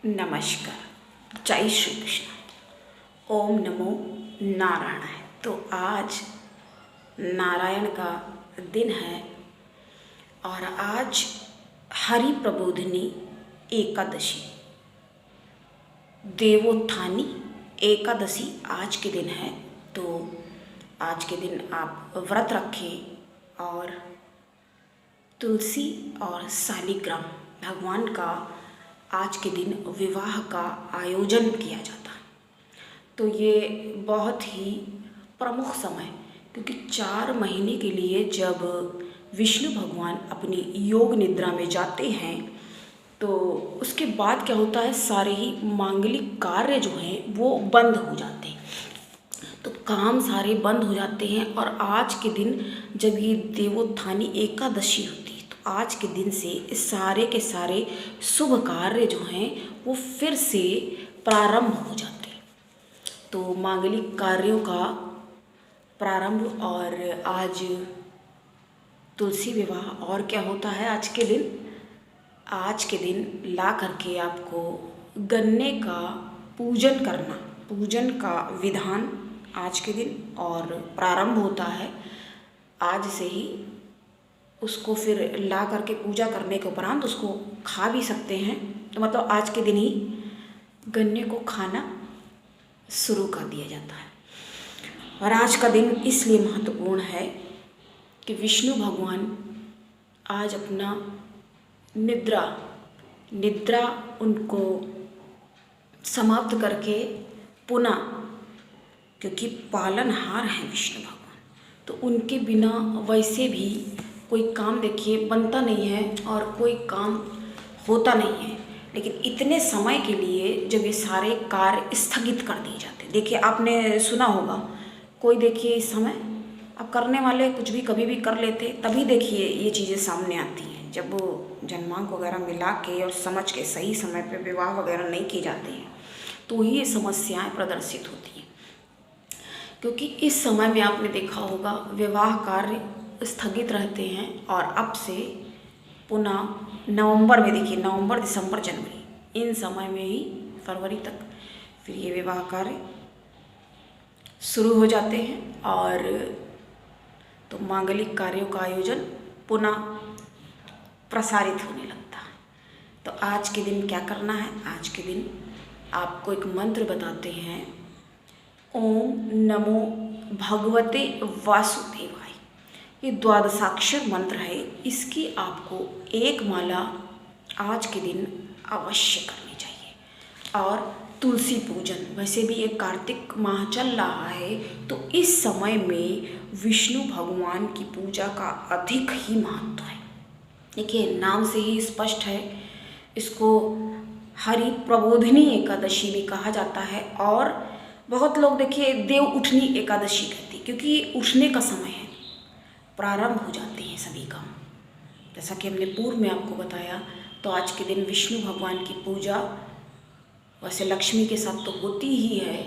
नमस्कार, जय श्री कृष्ण। ओम नमो नारायणाय। तो आज नारायण का दिन है और आज हरि प्रबोधिनी एकादशी, देवोत्थानी एकादशी आज के दिन है। तो आज के दिन आप व्रत रखें और तुलसी और शालिग्राम भगवान का आज के दिन विवाह का आयोजन किया जाता है। तो ये बहुत ही प्रमुख समय, क्योंकि 4 महीने के लिए जब विष्णु भगवान अपनी योग निद्रा में जाते हैं तो उसके बाद क्या होता है, सारे ही मांगलिक कार्य जो हैं वो बंद हो जाते हैं। तो काम सारे बंद हो जाते हैं और आज के दिन जब ये देवोत्थानी एकादशी होती है तो आज के दिन से सारे के सारे शुभ कार्य जो हैं वो फिर से प्रारंभ हो जाते हैं। तो मांगलिक कार्यों का प्रारंभ, और आज तुलसी विवाह। और क्या होता है आज के दिन ला करके आपको गन्ने का पूजन करना, पूजन का विधान आज के दिन और प्रारंभ होता है। आज से ही उसको फिर ला करके पूजा करने के उपरांत उसको खा भी सकते हैं। तो मतलब आज के दिन ही गन्ने को खाना शुरू कर दिया जाता है। और आज का दिन इसलिए महत्वपूर्ण है कि विष्णु भगवान आज अपना निद्रा उनको समाप्त करके पुनः, क्योंकि पालनहार हैं विष्णु भगवान, तो उनके बिना वैसे भी कोई काम देखिए बनता नहीं है और कोई काम होता नहीं है। लेकिन इतने समय के लिए जब ये सारे कार्य स्थगित कर दिए जाते हैं, देखिए आपने सुना होगा, कोई देखिए इस समय अब करने वाले कुछ भी कभी भी कर लेते, तभी देखिए ये चीज़ें सामने आती हैं जब वो जन्मांक वगैरह मिला के और समझ के सही समय पे विवाह वगैरह नहीं किए जाते हैं तो ही ये समस्याएं प्रदर्शित होती हैं। क्योंकि इस समय में आपने देखा होगा विवाह कार्य स्थगित रहते हैं और अब से पुनः नवंबर में, देखिए नवंबर, दिसंबर, जनवरी, इन समय में ही फरवरी तक फिर ये विवाह कार्य शुरू हो जाते हैं और तो मांगलिक कार्यों का आयोजन पुनः प्रसारित होने लगता है। तो आज के दिन क्या करना है, आज के दिन आपको एक मंत्र बताते हैं, ओम नमो भगवते वासुदेवाय। ये 12 मंत्र है, इसकी आपको एक माला आज के दिन अवश्य करनी चाहिए। और तुलसी पूजन, वैसे भी ये कार्तिक माह चल रहा है तो इस समय में विष्णु भगवान की पूजा का अधिक ही महत्व है। देखिए नाम से ही स्पष्ट है, इसको हरि प्रबोधिनी एकादशी भी कहा जाता है। और बहुत लोग देखिए देव उठनी एकादशी कहती, क्योंकि उठने का समय है, प्रारंभ हो जाते हैं सभी काम। जैसा कि हमने पूर्व में आपको बताया, तो आज के दिन विष्णु भगवान की पूजा वैसे लक्ष्मी के साथ तो होती ही है,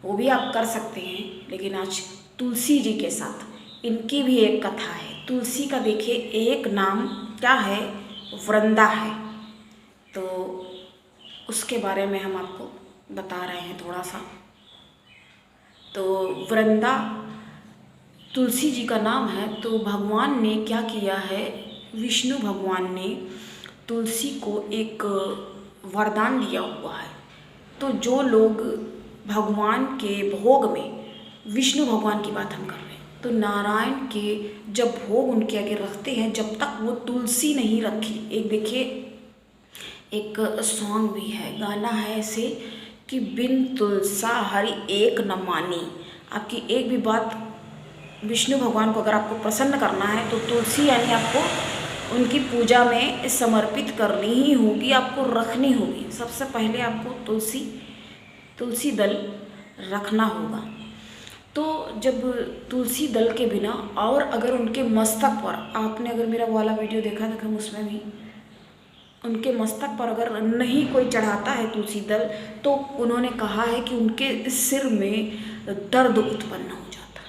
वो भी आप कर सकते हैं, लेकिन आज तुलसी जी के साथ इनकी भी एक कथा है। तुलसी का देखिए एक नाम क्या है, वृंदा है। तो उसके बारे में हम आपको बता रहे हैं थोड़ा सा। तो वृंदा तुलसी जी का नाम है। तो भगवान ने क्या किया है, विष्णु भगवान ने तुलसी को एक वरदान दिया हुआ है। तो जो लोग भगवान के भोग में, विष्णु भगवान की बात हम कर रहे हैं, तो नारायण के जब भोग उनके आगे रखते हैं, जब तक वो तुलसी नहीं रखी, एक देखिए एक सॉन्ग भी है, गाना है ऐसे कि बिन तुलसा हरि एक न मानी। आपकी एक भी बात विष्णु भगवान को अगर आपको प्रसन्न करना है तो तुलसी यानी आपको उनकी पूजा में समर्पित करनी ही होगी, आपको रखनी होगी। सबसे पहले आपको तुलसी दल रखना होगा। तो जब तुलसी दल के बिना, और अगर उनके मस्तक पर, आपने अगर मेरा वाला वीडियो देखा था हम उसमें भी, उनके मस्तक पर अगर नहीं कोई चढ़ाता है तुलसी दल, तो उन्होंने कहा है कि उनके सिर में दर्द उत्पन्न हो जाता।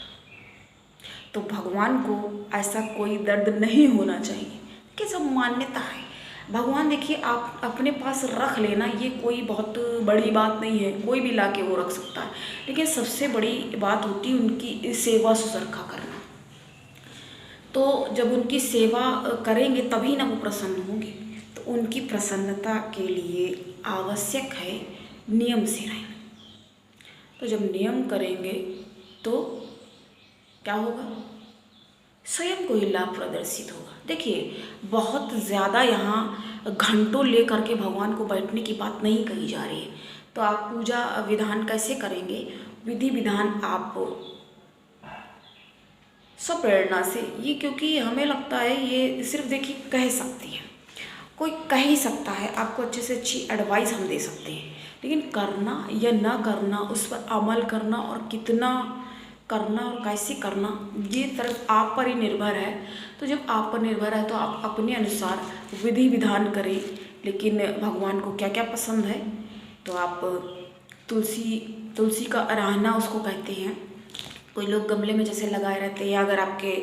तो भगवान को ऐसा कोई दर्द नहीं होना चाहिए, कि सब मान्यता है। भगवान देखिए आप अपने पास रख लेना, ये कोई बहुत बड़ी बात नहीं है, कोई भी ला के वो रख सकता है, लेकिन सबसे बड़ी बात होती है उनकी सेवा शुश्रूषा करना। तो जब उनकी सेवा करेंगे तभी ना वो प्रसन्न होंगे। तो उनकी प्रसन्नता के लिए आवश्यक है नियम से रहना। तो जब नियम करेंगे तो क्या होगा, स्वयं को ही लाभ प्रदर्शित होगा। देखिए बहुत ज़्यादा यहाँ घंटों ले करके भगवान को बैठने की बात नहीं कही जा रही है। तो आप पूजा विधान कैसे करेंगे, विधि विधान आप स्वप्रेरणा से, ये क्योंकि हमें लगता है ये सिर्फ देखिए कह सकती है, कोई कह ही सकता है, आपको अच्छे से अच्छी एडवाइस हम दे सकते हैं, लेकिन करना या ना करना, उस पर अमल करना और कितना करना और कैसे करना, ये तरफ आप पर ही निर्भर है। तो जब आप पर निर्भर है तो आप अपने अनुसार विधि विधान करें। लेकिन भगवान को क्या क्या पसंद है, तो आप तुलसी का अराहना उसको कहते हैं। कोई लोग गमले में जैसे लगाए रहते हैं, या अगर आपके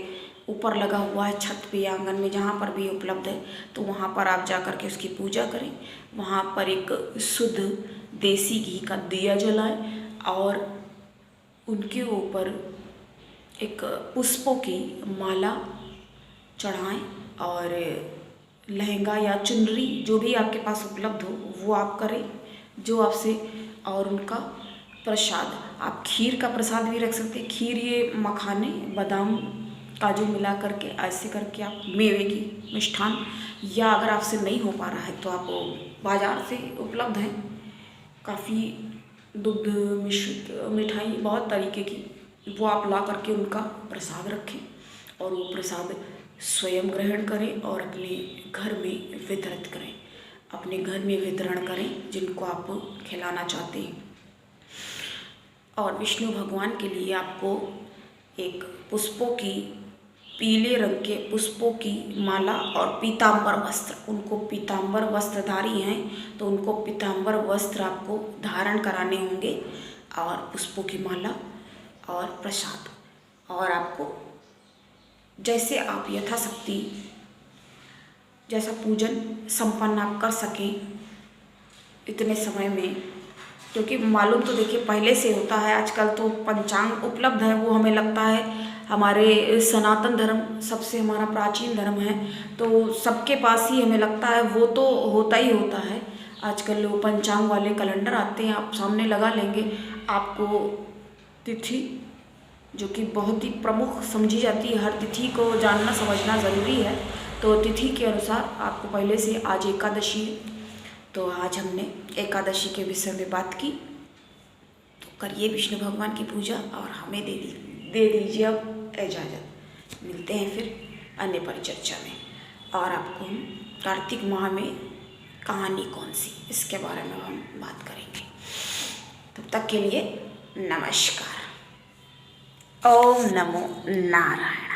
ऊपर लगा हुआ है छत पे या आंगन में, जहाँ पर भी उपलब्ध है, तो वहाँ पर आप जा कर के उसकी पूजा करें। वहाँ पर एक शुद्ध देसी घी का दिया जलाएं और उनके ऊपर एक पुष्पों की माला चढ़ाएं और लहंगा या चुनरी जो भी आपके पास उपलब्ध हो वो आप करें, जो आपसे, और उनका प्रसाद आप खीर का प्रसाद भी रख सकते हैं। खीर ये मखाने बादाम काजू मिला करके ऐसे करके आप मेवे की मिष्ठान, या अगर आपसे नहीं हो पा रहा है तो आप बाज़ार से उपलब्ध हैं काफ़ी दुग्ध मिश्रित मिठाई बहुत तरीके की, वो आप ला करके उनका प्रसाद रखें और वो प्रसाद स्वयं ग्रहण करें और अपने घर में वितरित करें, अपने घर में वितरण करें जिनको आप खिलाना चाहते हैं। और विष्णु भगवान के लिए आपको एक पुष्पों की, पीले रंग के पुष्पों की माला और पीताम्बर वस्त्र, उनको पीताम्बर वस्त्रधारी हैं तो उनको पीताम्बर वस्त्र आपको धारण कराने होंगे, और पुष्पों की माला और प्रसाद, और आपको जैसे आप यथाशक्ति जैसा पूजन संपन्न आप कर सकें इतने समय में, क्योंकि मालूम तो देखिए पहले से होता है, आजकल तो पंचांग उपलब्ध है, वो हमें लगता है हमारे सनातन धर्म सबसे हमारा प्राचीन धर्म है, तो सबके पास ही हमें लगता है वो तो होता ही होता है। आजकल वो पंचांग वाले कैलेंडर आते हैं, आप सामने लगा लेंगे, आपको तिथि जो कि बहुत ही प्रमुख समझी जाती है, हर तिथि को जानना समझना ज़रूरी है, तो तिथि के अनुसार आपको पहले से, आज एकादशी, तो आज हमने एकादशी के विषय में बात की। तो करिए विष्णु भगवान की पूजा और हमें दे दीजिए अब इजाज़त। मिलते हैं फिर अन्य परिचर्चा में, और आपको हम कार्तिक माह में कहानी कौन सी, इसके बारे में हम बात करेंगे। तब तक के लिए नमस्कार। ओम नमो नारायण।